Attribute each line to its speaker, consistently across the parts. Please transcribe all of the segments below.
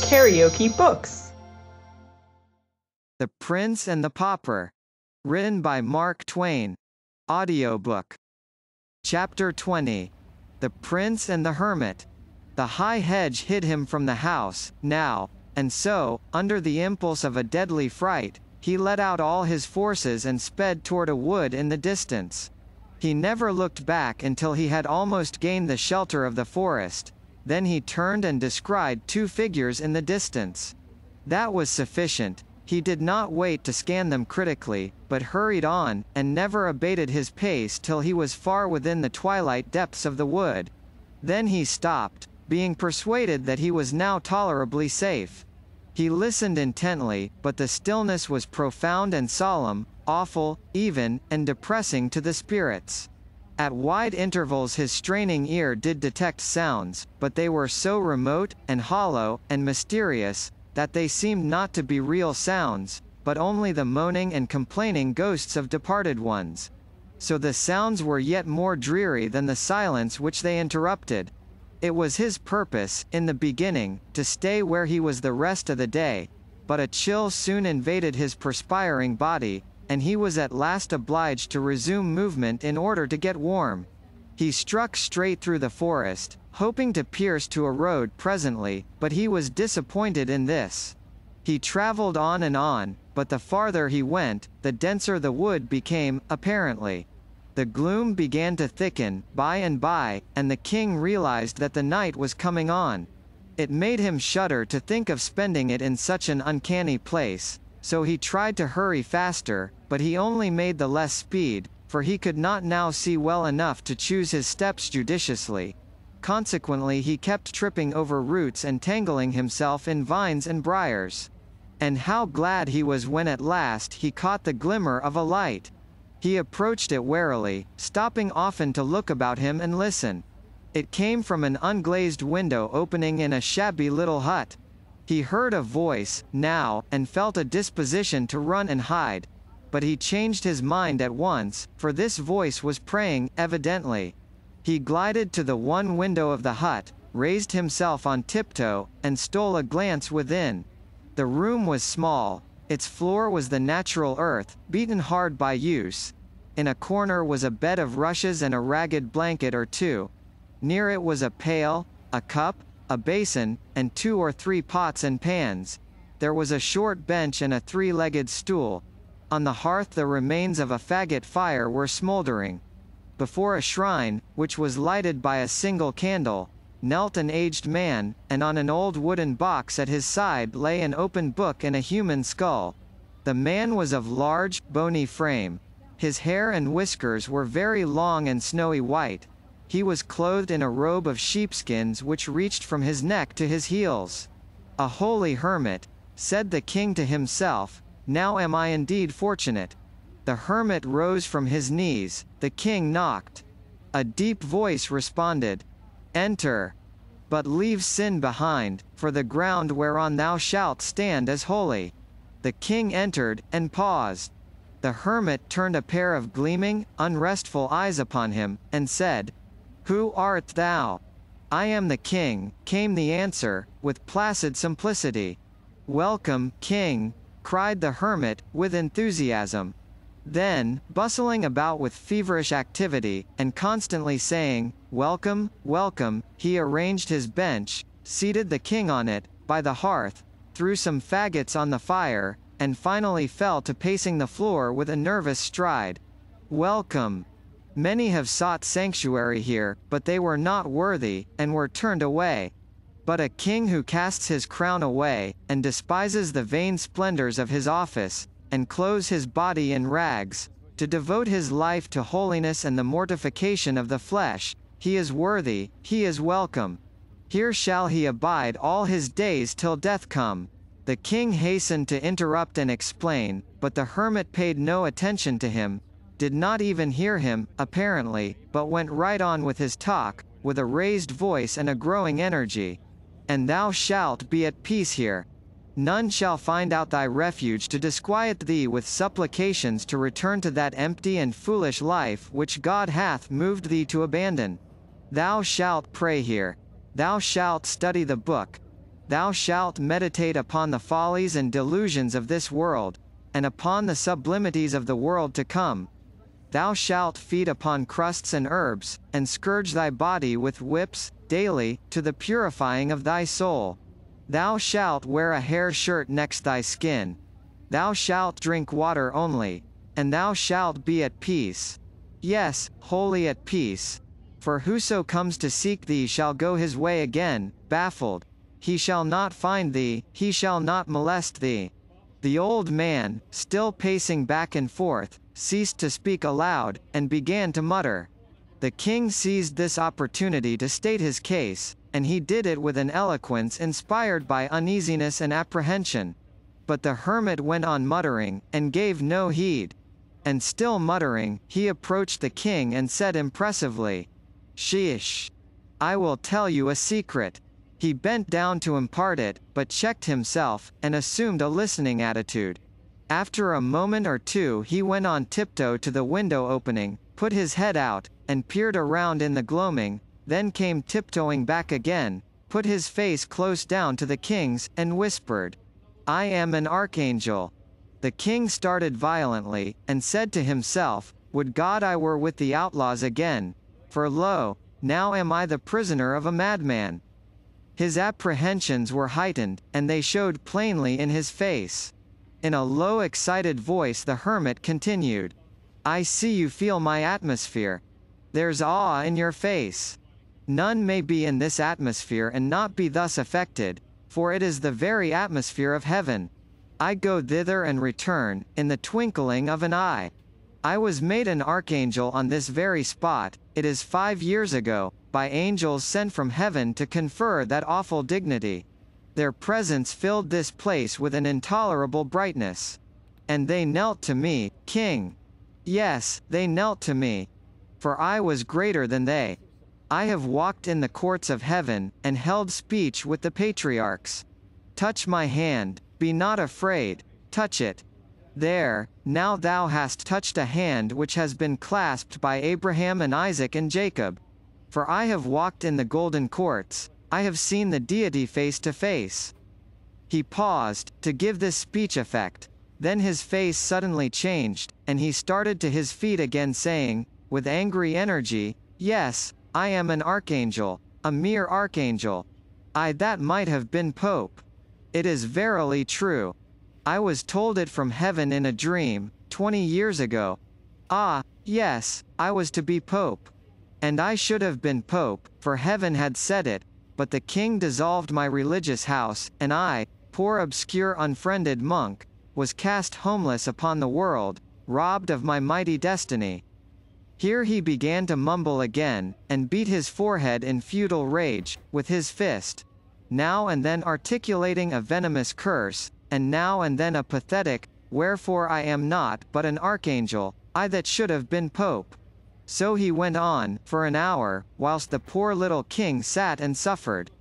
Speaker 1: KaraokeBooks.
Speaker 2: The Prince and the Pauper. Written by Mark Twain. Audiobook. Chapter 20. The Prince and the Hermit. The high hedge hid him from the house, now, and so, under the impulse of a deadly fright, he let out all his forces and sped toward a wood in the distance. He never looked back until he had almost gained the shelter of the forest. Then he turned and descried two figures in the distance. That was sufficient. He did not wait to scan them critically, but hurried on, and never abated his pace till he was far within the twilight depths of the wood. Then he stopped, being persuaded that he was now tolerably safe. He listened intently, but the stillness was profound and solemn, awful, even, and depressing to the spirits. At wide intervals his straining ear did detect sounds, but they were so remote, and hollow, and mysterious, that they seemed not to be real sounds, but only the moaning and complaining ghosts of departed ones. So the sounds were yet more dreary than the silence which they interrupted. It was his purpose, in the beginning, to stay where he was the rest of the day, but a chill soon invaded his perspiring body, and he was at last obliged to resume movement in order to get warm. He struck straight through the forest, hoping to pierce to a road presently, but he was disappointed in this. He traveled on, but the farther he went, the denser the wood became, apparently. The gloom began to thicken, by and by, and the king realized that the night was coming on. It made him shudder to think of spending it in such an uncanny place, so he tried to hurry faster, but he only made the less speed, for he could not now see well enough to choose his steps judiciously. Consequently he kept tripping over roots and tangling himself in vines and briars. And how glad he was when at last he caught the glimmer of a light! He approached it warily, stopping often to look about him and listen. It came from an unglazed window opening in a shabby little hut. He heard a voice, now, and felt a disposition to run and hide. But he changed his mind at once, for this voice was praying, evidently. He glided to the one window of the hut, raised himself on tiptoe, and stole a glance within. The room was small. Its floor was the natural earth, beaten hard by use. In a corner was a bed of rushes and a ragged blanket or two. Near it was a pail, a cup, a basin, and 2 or 3 pots and pans. There was a short bench and a 3-legged stool. On the hearth the remains of a faggot fire were smoldering. Before a shrine, which was lighted by a single candle, knelt an aged man, and on an old wooden box at his side lay an open book and a human skull. The man was of large, bony frame. His hair and whiskers were very long and snowy white. He was clothed in a robe of sheepskins which reached from his neck to his heels. "A holy hermit," said the king to himself, "now am I indeed fortunate." The hermit rose from his knees. The king knocked. A deep voice responded, "Enter. But leave sin behind, for the ground whereon thou shalt stand is holy." The king entered, and paused. The hermit turned a pair of gleaming, unrestful eyes upon him, and said, "Who art thou?" "I am the king," came the answer, with placid simplicity. "Welcome, king," cried the hermit, with enthusiasm. Then, bustling about with feverish activity, and constantly saying, "Welcome, welcome," he arranged his bench, seated the king on it, by the hearth, threw some faggots on the fire, and finally fell to pacing the floor with a nervous stride. "Welcome. Many have sought sanctuary here, but they were not worthy, and were turned away. But a king who casts his crown away, and despises the vain splendors of his office, and clothes his body in rags, to devote his life to holiness and the mortification of the flesh, he is worthy, he is welcome. Here shall he abide all his days till death come." The king hastened to interrupt and explain, but the hermit paid no attention to him, did not even hear him, apparently, but went right on with his talk, with a raised voice and a growing energy. "And thou shalt be at peace here. None shall find out thy refuge to disquiet thee with supplications to return to that empty and foolish life which God hath moved thee to abandon. Thou shalt pray here. Thou shalt study the book. Thou shalt meditate upon the follies and delusions of this world, and upon the sublimities of the world to come. Thou shalt feed upon crusts and herbs, and scourge thy body with whips, daily, to the purifying of thy soul. Thou shalt wear a hair shirt next thy skin. Thou shalt drink water only, and thou shalt be at peace. Yes, wholly at peace. For whoso comes to seek thee shall go his way again, baffled. He shall not find thee, he shall not molest thee. The old man, still pacing back and forth, ceased to speak aloud, and began to mutter. The king seized this opportunity to state his case, and he did it with an eloquence inspired by uneasiness and apprehension. But the hermit went on muttering, and gave no heed. And still muttering, he approached the king and said impressively, "Sheesh! I will tell you a secret." He bent down to impart it, but checked himself, and assumed a listening attitude. After a moment or two he went on tiptoe to the window opening, put his head out, and peered around in the gloaming, then came tiptoeing back again, put his face close down to the king's, and whispered, "I am an archangel." The king started violently, and said to himself, "Would God I were with the outlaws again, for lo, now am I the prisoner of a madman." His apprehensions were heightened, and they showed plainly in his face. In a low excited voice the hermit continued, "I see you feel my atmosphere. There's awe in your face. None may be in this atmosphere and not be thus affected, for it is the very atmosphere of heaven. I go thither and return, in the twinkling of an eye. I was made an archangel on this very spot, it is 5 years ago, by angels sent from heaven to confer that awful dignity. Their presence filled this place with an intolerable brightness. And they knelt to me, king. Yes, they knelt to me. For I was greater than they. I have walked in the courts of heaven, and held speech with the patriarchs. Touch my hand, be not afraid, touch it. There, now thou hast touched a hand which has been clasped by Abraham and Isaac and Jacob. For I have walked in the golden courts, I have seen the deity face to face." He paused, to give this speech effect. Then his face suddenly changed, and he started to his feet again saying, with angry energy, "Yes, I am an archangel, a mere archangel. I that might have been pope. It is verily true. I was told it from heaven in a dream, 20 years ago. Ah, yes, I was to be pope. And I should have been pope, for heaven had said it, but the king dissolved my religious house, and I, poor obscure unfriended monk, was cast homeless upon the world, robbed of my mighty destiny." Here he began to mumble again, and beat his forehead in futile rage, with his fist, now and then articulating a venomous curse, and now and then a pathetic, "Wherefore I am not but an archangel, I that should have been pope." So he went on, for an hour, whilst the poor little king sat and suffered.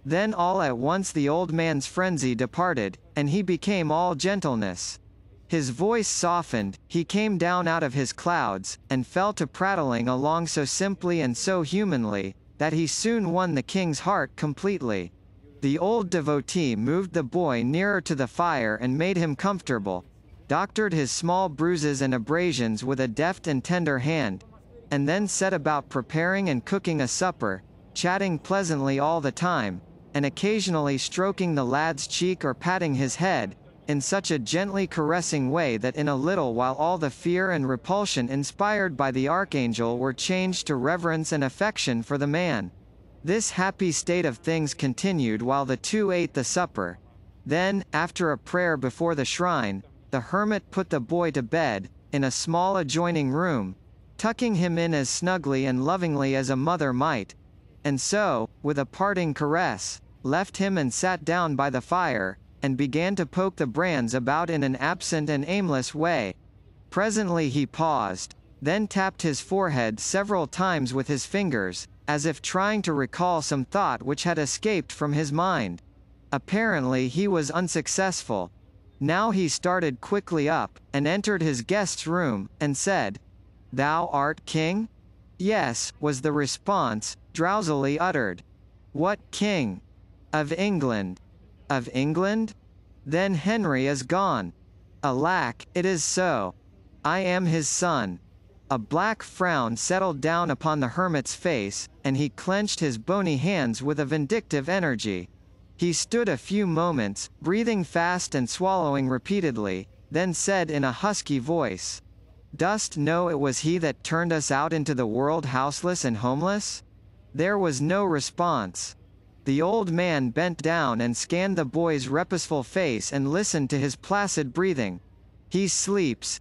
Speaker 2: Then all at once the old man's frenzy departed, and he became all gentleness. His voice softened, he came down out of his clouds, and fell to prattling along so simply and so humanly, that he soon won the king's heart completely. The old devotee moved the boy nearer to the fire and made him comfortable, doctored his small bruises and abrasions with a deft and tender hand, and then set about preparing and cooking a supper, chatting pleasantly all the time, and occasionally stroking the lad's cheek or patting his head, in such a gently caressing way that in a little while all the fear and repulsion inspired by the archangel were changed to reverence and affection for the man. This happy state of things continued while the two ate the supper. Then, after a prayer before the shrine, the hermit put the boy to bed, in a small adjoining room, tucking him in as snugly and lovingly as a mother might, and so, with a parting caress, left him and sat down by the fire, and began to poke the brands about in an absent and aimless way. Presently he paused, then tapped his forehead several times with his fingers, as if trying to recall some thought which had escaped from his mind. Apparently he was unsuccessful. Now he started quickly up, and entered his guest's room, and said, "Thou art king?" "Yes," was the response, drowsily uttered. "What king?" "Of England." Of England? Then Henry is gone. Alack, it is so. I am his son. A black frown settled down upon the hermit's face, and he clenched his bony hands with a vindictive energy. He stood a few moments, breathing fast and swallowing repeatedly, then said in a husky voice, "Dost know it was he that turned us out into the world houseless and homeless?" There was no response. The old man bent down and scanned the boy's reposeful face and listened to his placid breathing. "He sleeps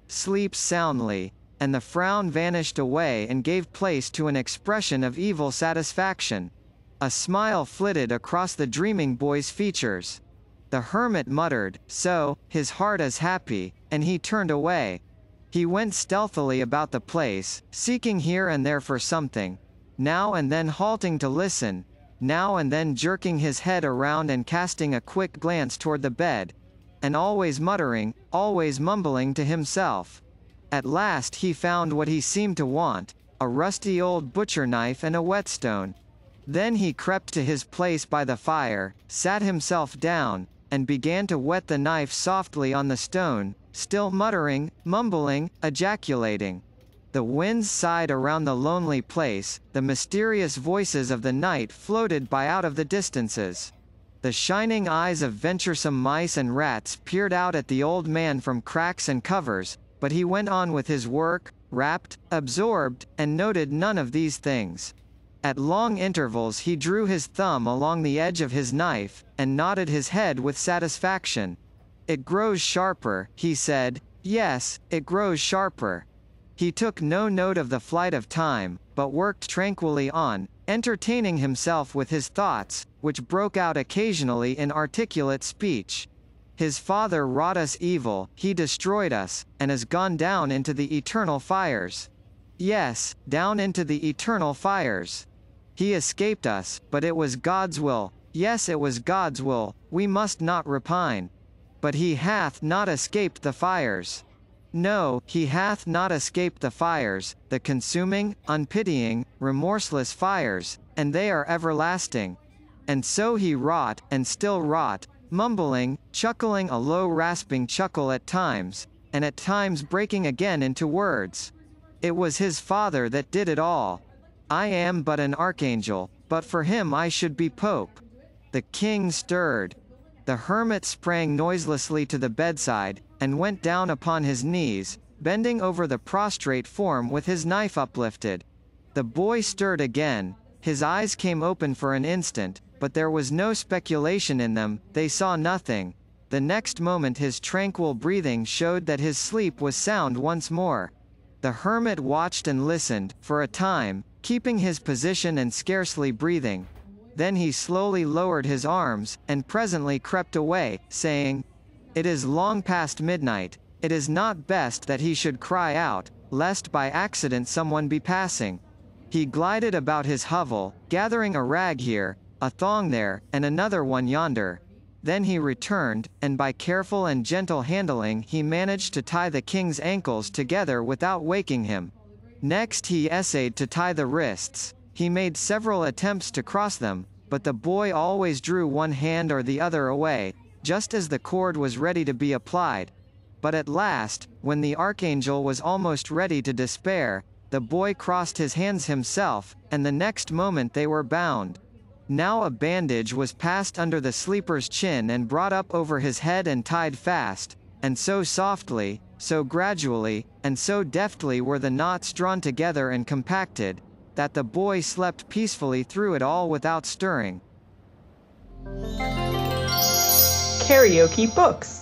Speaker 2: soundly," and the frown vanished away and gave place to an expression of evil satisfaction. A smile flitted across the dreaming boy's features. The hermit muttered, "So, his heart is happy," and he turned away. He went stealthily about the place, seeking here and there for something, now and then halting to listen, now and then jerking his head around and casting a quick glance toward the bed, and always muttering, always mumbling to himself. At last he found what he seemed to want, a rusty old butcher knife and a whetstone. Then he crept to his place by the fire, sat himself down, and began to whet the knife softly on the stone, still muttering, mumbling, ejaculating. The winds sighed around the lonely place, the mysterious voices of the night floated by out of the distances. The shining eyes of venturesome mice and rats peered out at the old man from cracks and covers, but he went on with his work, rapt, absorbed, and noted none of these things. At long intervals he drew his thumb along the edge of his knife, and nodded his head with satisfaction. "It grows sharper," he said. "Yes, it grows sharper." He took no note of the flight of time, but worked tranquilly on, entertaining himself with his thoughts, which broke out occasionally in articulate speech. "His father wrought us evil, he destroyed us, and has gone down into the eternal fires. Yes, down into the eternal fires. He escaped us, but it was God's will. Yes, it was God's will, we must not repine. But he hath not escaped the fires. No, he hath not escaped the fires, the consuming, unpitying, remorseless fires, and they are everlasting. And so he wrought, and still wrought, mumbling, chuckling a low rasping chuckle at times, and at times breaking again into words. It was his Father that did it all. I am but an archangel, but for him I should be Pope." The king stirred. The hermit sprang noiselessly to the bedside, and went down upon his knees, bending over the prostrate form with his knife uplifted. The boy stirred again. His eyes came open for an instant, but there was no speculation in them, they saw nothing. The next moment his tranquil breathing showed that his sleep was sound once more. The hermit watched and listened, for a time, keeping his position and scarcely breathing. Then he slowly lowered his arms, and presently crept away, saying, "It is long past midnight. It is not best that he should cry out, lest by accident someone be passing." He glided about his hovel, gathering a rag here, a thong there, and another one yonder. Then he returned, and by careful and gentle handling he managed to tie the king's ankles together without waking him. Next he essayed to tie the wrists. He made several attempts to cross them, but the boy always drew one hand or the other away, just as the cord was ready to be applied. But at last, when the archangel was almost ready to despair, the boy crossed his hands himself, and the next moment they were bound. Now a bandage was passed under the sleeper's chin and brought up over his head and tied fast, and so softly, so gradually, and so deftly were the knots drawn together and compacted, that the boy slept peacefully through it all without stirring.
Speaker 1: KaraokeBooks.